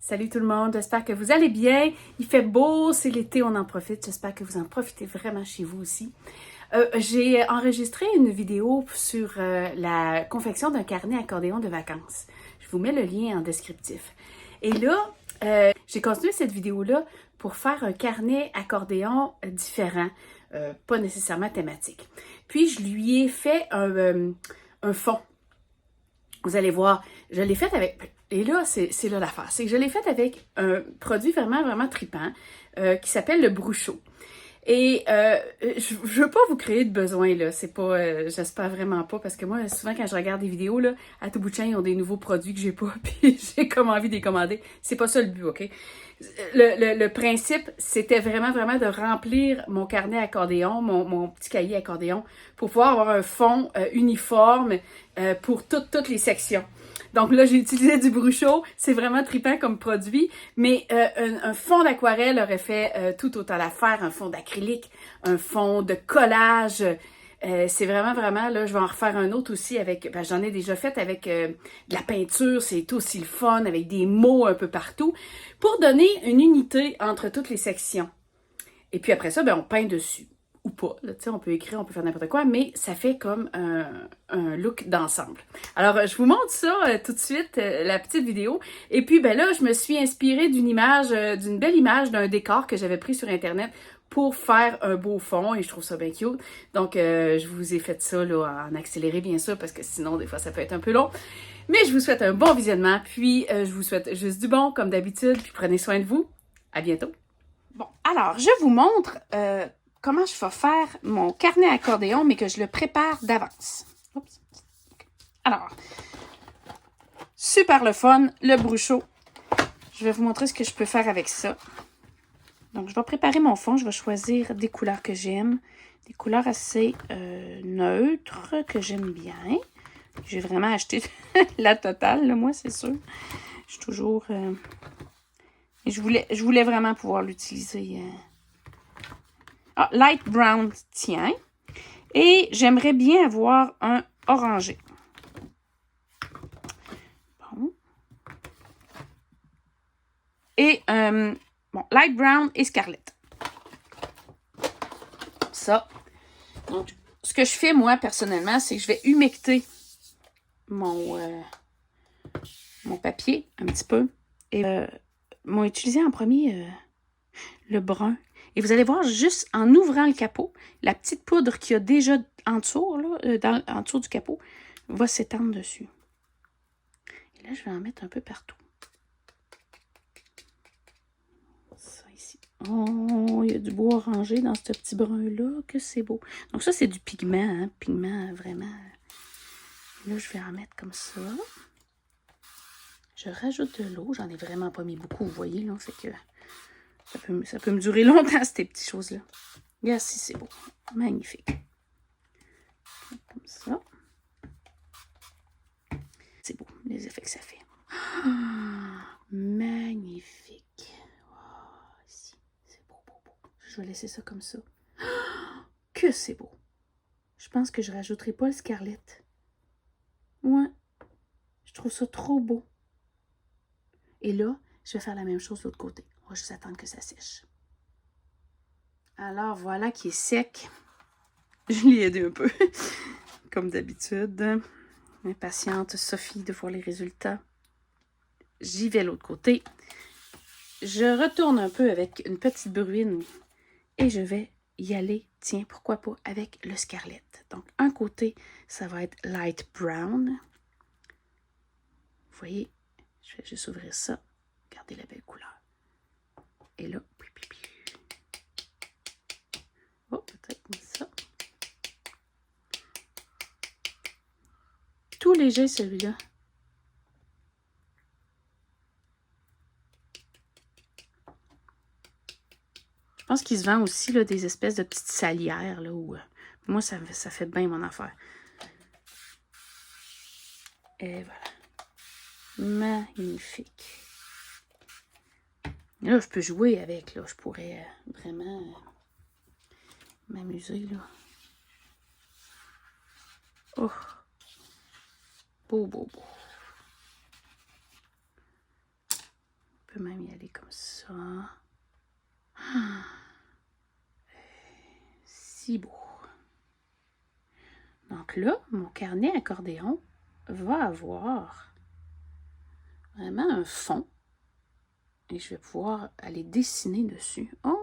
Salut tout le monde, j'espère que vous allez bien. Il fait beau, c'est l'été, on en profite. J'espère que vous en profitez vraiment chez vous aussi. J'ai enregistré une vidéo sur la confection d'un carnet accordéon de vacances. Je vous mets le lien en descriptif. Et là, j'ai continué cette vidéo-là pour faire un carnet accordéon différent, pas nécessairement thématique. Puis, je lui ai fait un fond. Vous allez voir, je l'ai fait avec... Et là, c'est là l'affaire. C'est que je l'ai fait avec un produit vraiment trippant qui s'appelle le Bruchot. Et je veux pas vous créer de besoin, là. C'est pas... j'espère vraiment pas, parce que moi, souvent, quand je regarde des vidéos, là, à tout bout de champ, ils ont des nouveaux produits que j'ai pas, puis j'ai comme envie de les commander. C'est pas ça le but, OK? Le principe, c'était vraiment de remplir mon carnet accordéon, mon petit cahier accordéon, pour pouvoir avoir un fond uniforme pour toutes les sections. Donc là, j'ai utilisé du Bruchot. C'est vraiment trippant comme produit. Mais un fond d'aquarelle aurait fait tout autant l'affaire. Un fond d'acrylique, un fond de collage. C'est vraiment, là, je vais en refaire un autre aussi avec, ben, j'en ai déjà fait avec de la peinture, c'est aussi le fun, avec des mots un peu partout, pour donner une unité entre toutes les sections. Et puis après ça, ben, on peint dessus. Ou pas, là, on peut écrire, on peut faire n'importe quoi, mais ça fait comme un look d'ensemble. Alors, je vous montre ça tout de suite, la petite vidéo. Et puis, ben là, je me suis inspirée d'une image, d'une belle image d'un décor que j'avais pris sur Internet pour faire un beau fond, et je trouve ça bien cute. Donc, je vous ai fait ça là, en accéléré, bien sûr, parce que sinon, des fois, ça peut être un peu long. Mais je vous souhaite un bon visionnement, puis je vous souhaite juste du bon, comme d'habitude, puis prenez soin de vous. À bientôt! Bon, alors, je vous montre comment je vais faire mon carnet accordéon, mais que je le prépare d'avance. Oups. Alors, super le fun, le Bruchot. Je vais vous montrer ce que je peux faire avec ça. Donc, je vais préparer mon fond. Je vais choisir des couleurs que j'aime. Des couleurs assez neutres, que j'aime bien. J'ai vraiment acheté la totale, là, moi, c'est sûr. Je suis toujours... et je voulais vraiment pouvoir l'utiliser... Ah, light brown, tiens. Et j'aimerais bien avoir un orangé. Bon. Et, bon, light brown et scarlett. Ça. Donc, ce que je fais, moi, personnellement, c'est que je vais humecter mon papier un petit peu. Et m'ont utilisé en premier le brun. Et vous allez voir, juste en ouvrant le capot, la petite poudre qu'il y a déjà en dessous, là, en dessous du capot, va s'étendre dessus. Et là, je vais en mettre un peu partout. Ça ici. Oh, il y a du bois orangé dans ce petit brun-là, que c'est beau. Donc ça, c'est du pigment, hein, pigment vraiment. Et là, je vais en mettre comme ça. Je rajoute de l'eau. J'en ai vraiment pas mis beaucoup, vous voyez, là, fait que... Ça peut me durer longtemps, ces petites choses-là. Regarde si c'est beau. Magnifique. Comme ça. C'est beau, les effets que ça fait. Magnifique. Oh, ici, c'est beau. Je vais laisser ça comme ça. Que c'est beau. Je pense que je ne rajouterai pas le scarlett. Ouais. Je trouve ça trop beau. Et là, je vais faire la même chose de l'autre côté. On va juste attendre que ça sèche. Alors, voilà qui est sec. Je l'ai aidé un peu, comme d'habitude. Impatiente Sophie de voir les résultats. J'y vais de l'autre côté. Je retourne un peu avec une petite bruine et je vais y aller, tiens, pourquoi pas, avec le scarlett. Donc, un côté, ça va être light brown. Vous voyez, je vais juste ouvrir ça. Regardez la belle couleur. Et là, oh, peut-être comme ça. Tout léger, celui-là. Je pense qu'il se vend aussi là, des espèces de petites salières. Là, où, moi, ça fait bien mon affaire. Et voilà. Magnifique. Et là, je peux jouer avec. Là, je pourrais vraiment m'amuser. Là. Oh. Beau. peux même y aller comme ça. Ah, si beau. Donc là, mon carnet accordéon va avoir vraiment un fond. Et je vais pouvoir aller dessiner dessus. Oh!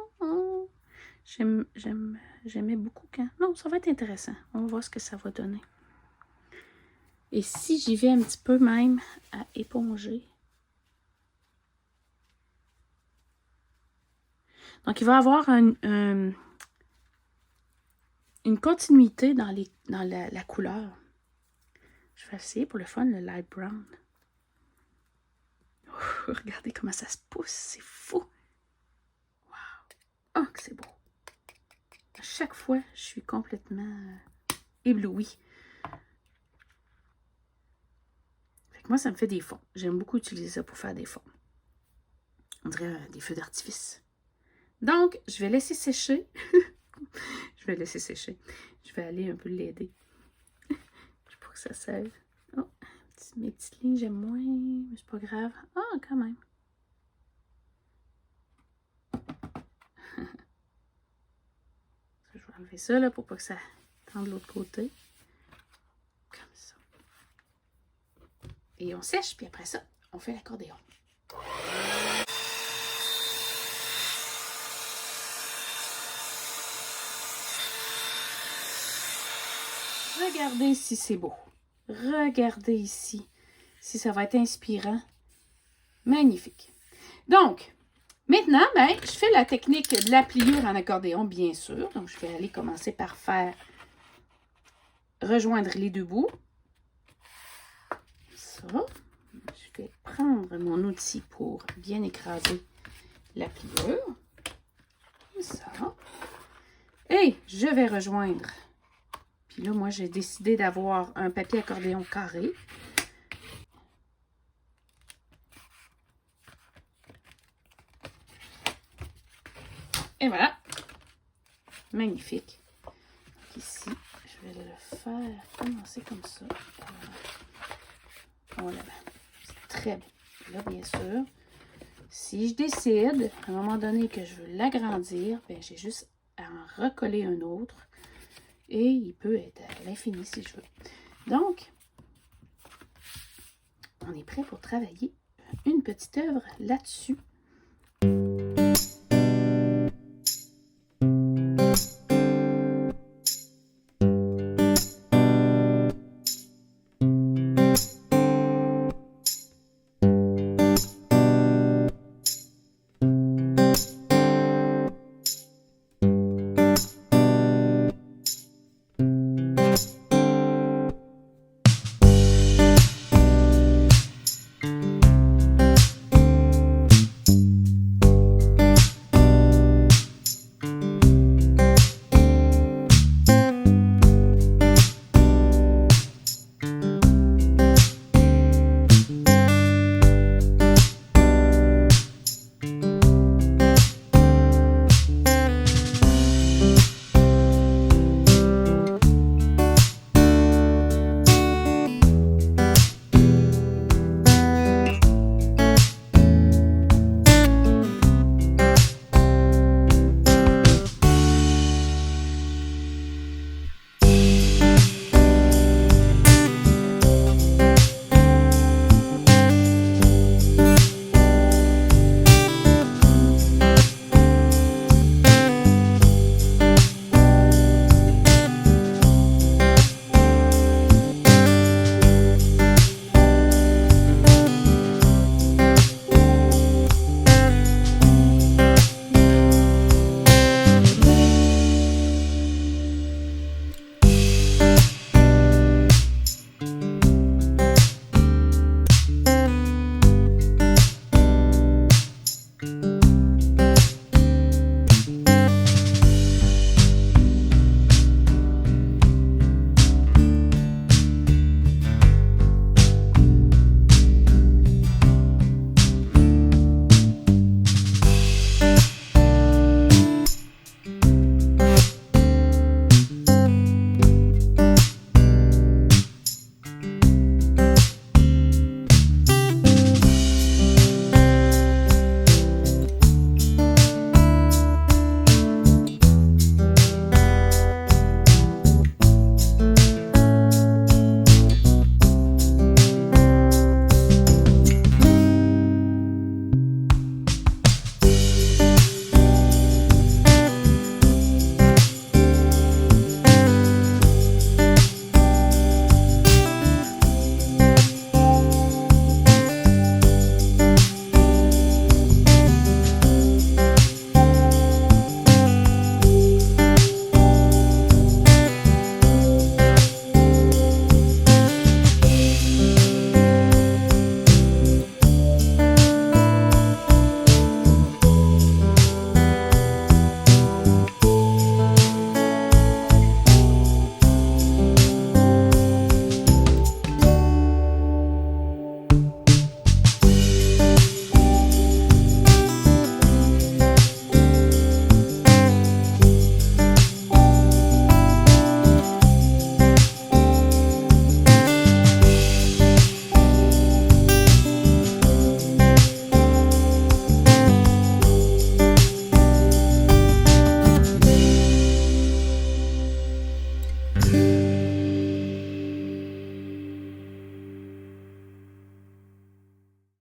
J'aimais beaucoup quand... Non, ça va être intéressant. On va voir ce que ça va donner. Et si j'y vais un petit peu même à éponger. Donc, il va y avoir une continuité dans la couleur. Je vais essayer pour le fun le light brown. Regardez comment ça se pousse, c'est fou. Wow! Oh, que c'est beau. À chaque fois, je suis complètement éblouie. Fait que moi, ça me fait des fonds. J'aime beaucoup utiliser ça pour faire des fonds. On dirait des feux d'artifice. Donc, je vais laisser sécher. Je vais laisser sécher. Je vais aller un peu l'aider. Pour que ça sève. Oh, mes petites lignes, j'aime moins, mais c'est pas grave. Ah, quand même. Je vais enlever ça là pour pas que ça tende de l'autre côté. Comme ça. Et on sèche, puis après ça, on fait l'accordéon. Regardez si c'est beau. Regardez ici. Si ça va être inspirant. Magnifique. Donc, maintenant, ben, je fais la technique de la pliure en accordéon, bien sûr. Donc, je vais aller commencer par faire rejoindre les deux bouts. Ça. Je vais prendre mon outil pour bien écraser la pliure. Ça. Et je vais rejoindre. Puis là, moi, j'ai décidé d'avoir un papier accordéon carré. Et voilà. Magnifique. Donc ici, je vais le faire commencer comme ça. Voilà. C'est très beau. Là, bien sûr, si je décide, à un moment donné, que je veux l'agrandir, ben, j'ai juste à en recoller un autre. Et il peut être à l'infini si je veux. Donc, on est prêt pour travailler une petite œuvre là-dessus.